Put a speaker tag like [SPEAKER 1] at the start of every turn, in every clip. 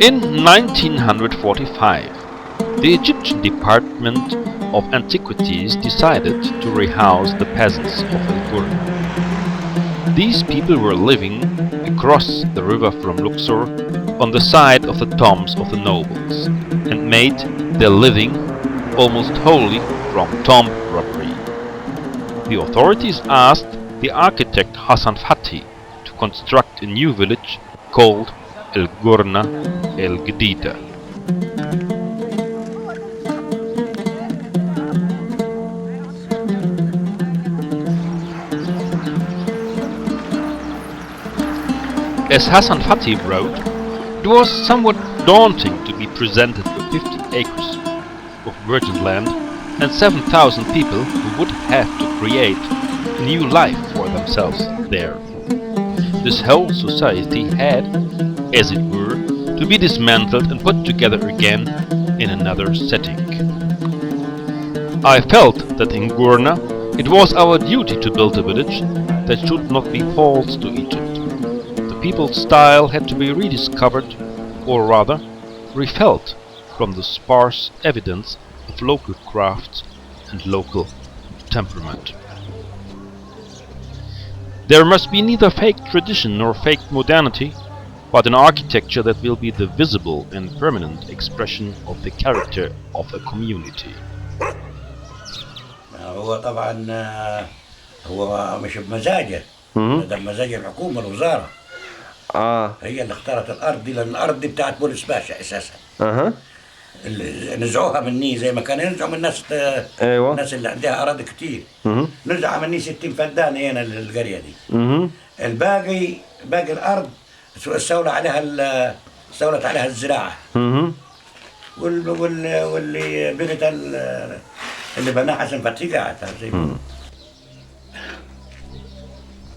[SPEAKER 1] In 1945, the Egyptian Department of Antiquities decided to rehouse the peasants of El-Gourna. These people were living across the river from Luxor on the side of the tombs of the nobles and made their living almost wholly from tomb robbery. The authorities asked the architect Hassan Fathy to construct a new village called El-Gourna el-Gedida. As Hassan Fathy wrote, it was somewhat daunting to be presented with 50 acres of virgin land and 7,000 people who would have to create a new life for themselves there. This whole society had, as it were, to be dismantled and put together again in another setting. I felt that in Gourna it was our duty to build a village that should not be false to Egypt. The people's style had to be rediscovered, or rather, refelt from the sparse evidence of local crafts and local temperament. There must be neither fake tradition nor fake modernity, but an architecture that will be the visible and permanent expression of the character of a community.
[SPEAKER 2] هو طبعا هو مش بمزاجه. ده بمزاج الحكومة الوزارة. هي اللي اختارت الأرض دي، لأن الأرض دي بتاعت بوليس باشا أساسا. نزعوها مني زي ما كانوا ينزعوا من الناس. أيوة. الناس اللي عندها أراضي كتير. نزعها مني 60 فدان هنا القرية دي. الباقي باقي الأرض استولت عليها الزراعة. واللي بنت اللي بناه حسن فتحي قاعد زي ما.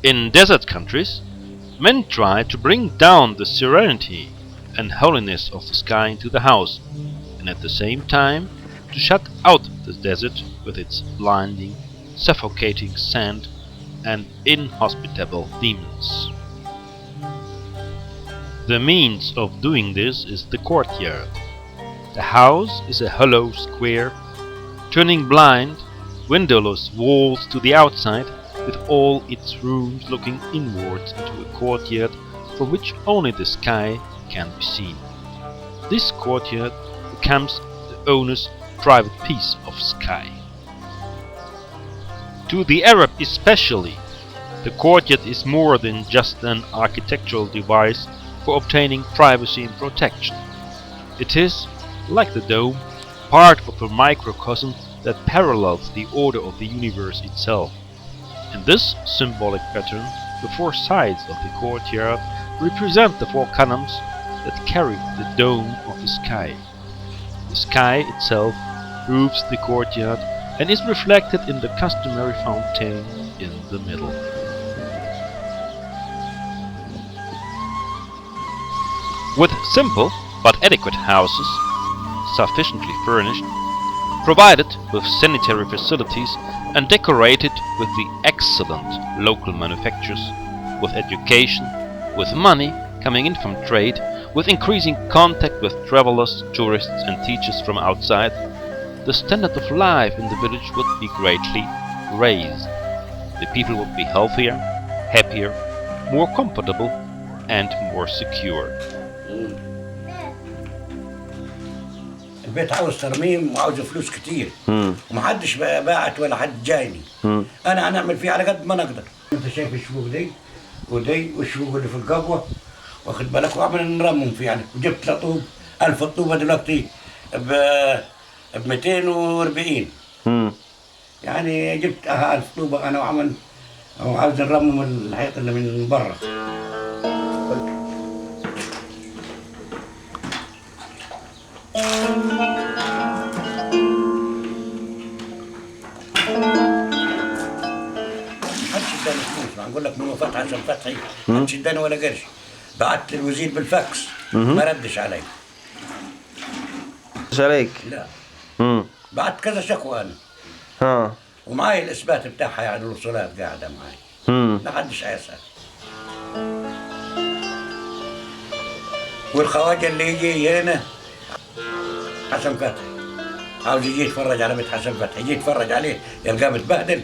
[SPEAKER 1] In desert countries, men try to bring down the serenity and holiness of the sky into the house, and at the same time to shut out the desert with its blinding, suffocating sand and inhospitable demons. The means of doing this is the courtyard. The house is a hollow square, turning blind, windowless walls to the outside, with all its rooms looking inwards into a courtyard from which only the sky can be seen. This courtyard becomes the owner's private piece of sky. To the Arab especially, the courtyard is more than just an architectural device for obtaining privacy and protection. It is, like the dome, part of a microcosm that parallels the order of the universe itself. In this symbolic pattern, the four sides of the courtyard represent the four columns that carry the dome of the sky. The sky itself roofs the courtyard and is reflected in the customary fountain in the middle. With simple but adequate houses, sufficiently furnished, provided with sanitary facilities and decorated with the excellent local manufactures, with education, with money coming in from trade, with increasing contact with travelers, tourists and teachers from outside, the standard of life in the village would be greatly raised. The people would be healthier, happier, more comfortable and more secure.
[SPEAKER 2] البيت عاوز ترميم وعاوز فلوس كتير ومحدش باعت ولا حد جايني. انا هنعمل فيه على قد ما نقدر. انت شايف الشقوق دي ودي والشقوق اللي في القبوه واخد بالك، وعمل نرمم فيه يعني. وجبت طوب 1000 طوبه دلوقتي ب 240. يعني جبت 1000 طوبه انا وعاوز نرمم الحيط اللي من برا. أقول لك من وفاة حسن فتحي ما اداني ولا قرش. بعت للوزير بالفاكس ما ردش علي.
[SPEAKER 3] مش عليك؟
[SPEAKER 2] لا. بعت كذا شكوى أنا. ومعاي الإثبات بتاعها يعني الوصولات قاعدة معاي. ما حدش هيسأل. والخواجة اللي يجي هنا حسن فتحي عاوز يجي يتفرج على بيت حسن فتحي، يجي يتفرج عليه يلقاه متبهدل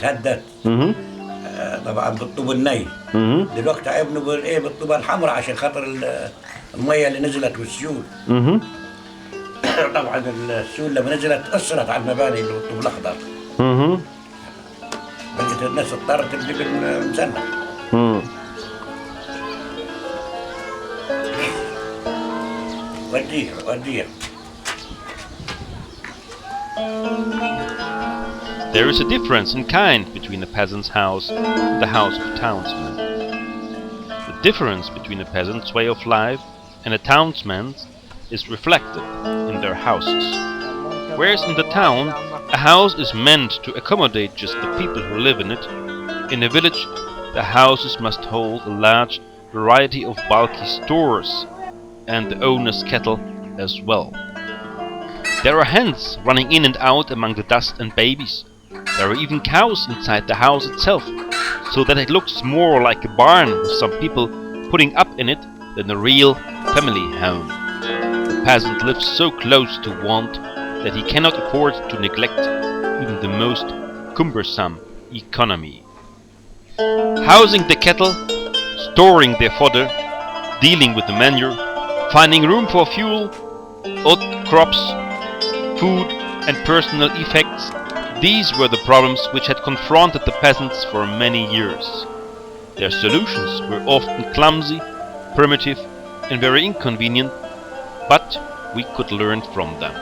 [SPEAKER 2] تهدد. طبعا بالطوب الني. دلوقتي عيبنوا بالايه بالطوبه الحمراء عشان خاطر الميه اللي نزلت والسيول. طبعا السيول لما نزلت اثرت على المباني اللي بالطوب الاخضر. بقت الناس اضطرت تبني بالمسنح. وديها.
[SPEAKER 1] There is a difference in kind between a peasant's house and the house of a townsman. The difference between a peasant's way of life and a townsman's is reflected in their houses. Whereas in the town, a house is meant to accommodate just the people who live in it, in a village, the houses must hold a large variety of bulky stores and the owner's cattle as well. There are hens running in and out among the dust and babies. There are even cows inside the house itself, so that it looks more like a barn with some people putting up in it than a real family home. The peasant lives so close to want that he cannot afford to neglect even the most cumbersome economy. Housing the cattle, storing their fodder, dealing with the manure, finding room for fuel, odd crops, food and personal effects, these were the problems which had confronted the peasants for many years. Their solutions were often clumsy, primitive and very inconvenient, but we could learn from them.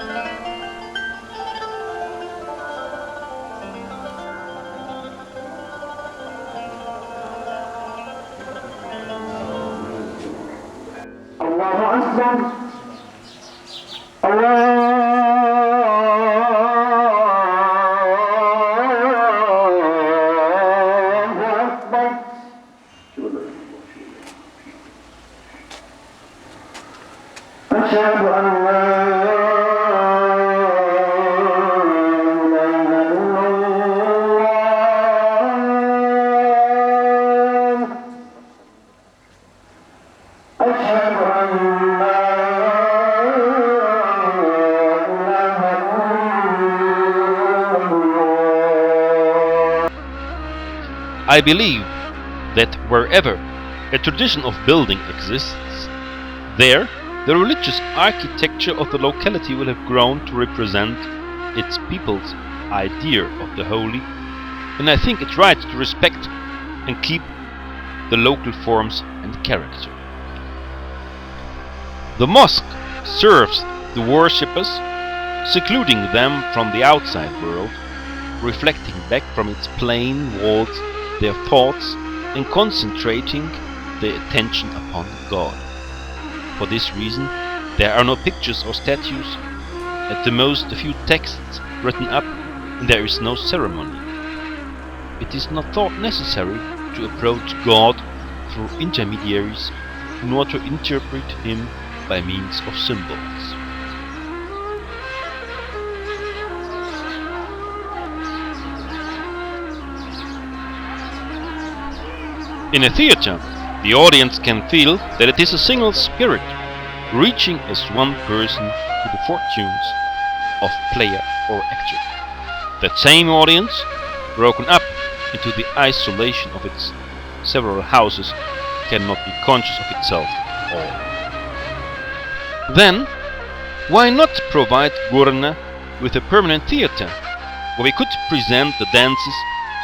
[SPEAKER 1] I believe that wherever a tradition of building exists, there the religious architecture of the locality will have grown to represent its people's idea of the holy, and I think it right to respect and keep the local forms and character. The mosque serves the worshippers, secluding them from the outside world, reflecting back from its plain walls their thoughts and concentrating their attention upon God. For this reason, there are no pictures or statues, at the most a few texts written up, and there is no ceremony. It is not thought necessary to approach God through intermediaries, nor to interpret Him by means of symbols. In a theater, the audience can feel that it is a single spirit reaching as one person to the fortunes of player or actor. That same audience, broken up into the isolation of its several houses, cannot be conscious of itself all. Then, why not provide Gourna with a permanent theater where we could present the dances,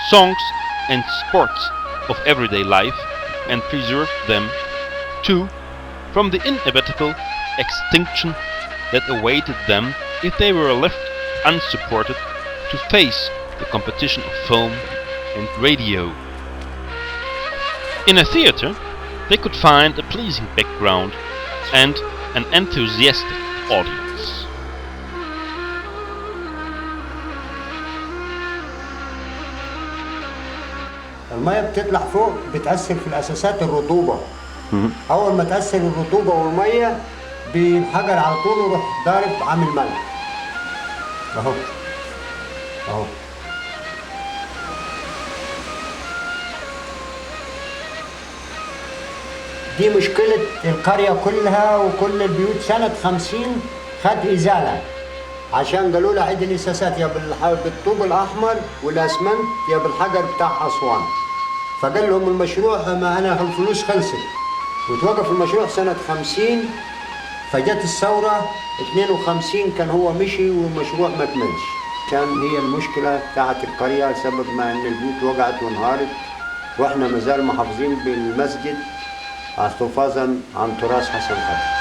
[SPEAKER 1] songs and sports of everyday life and preserve them, too, from the inevitable extinction that awaited them if they were left unsupported to face the competition of film and radio. In a theater, they could find a pleasing background and an enthusiastic audience.
[SPEAKER 3] المية بتطلع فوق بتأثر في الأساسات الرطوبة. أول ما تأثر الرطوبة والمية بالحجر على طول يروح ضارب عامل ملح. أهو أهو. دي مشكلة القرية كلها وكل البيوت. سنة 50 خد إزالة عشان قالوا له عيد الأساسات يا بالطوب الأحمر والأسمنت يا بالحجر بتاع أسوان. فقال لهم المشروع ما أنا الفلوس خلصت، وتوقف المشروع سنة 50. فجت الثورة 52 كان هو مشي والمشروع ما كملش. كان هي المشكلة بتاعت القرية سبب ما إن البيوت وقعت وانهارت، وإحنا مازال محافظين بالمسجد حفاظا عن تراث حسن فتحي.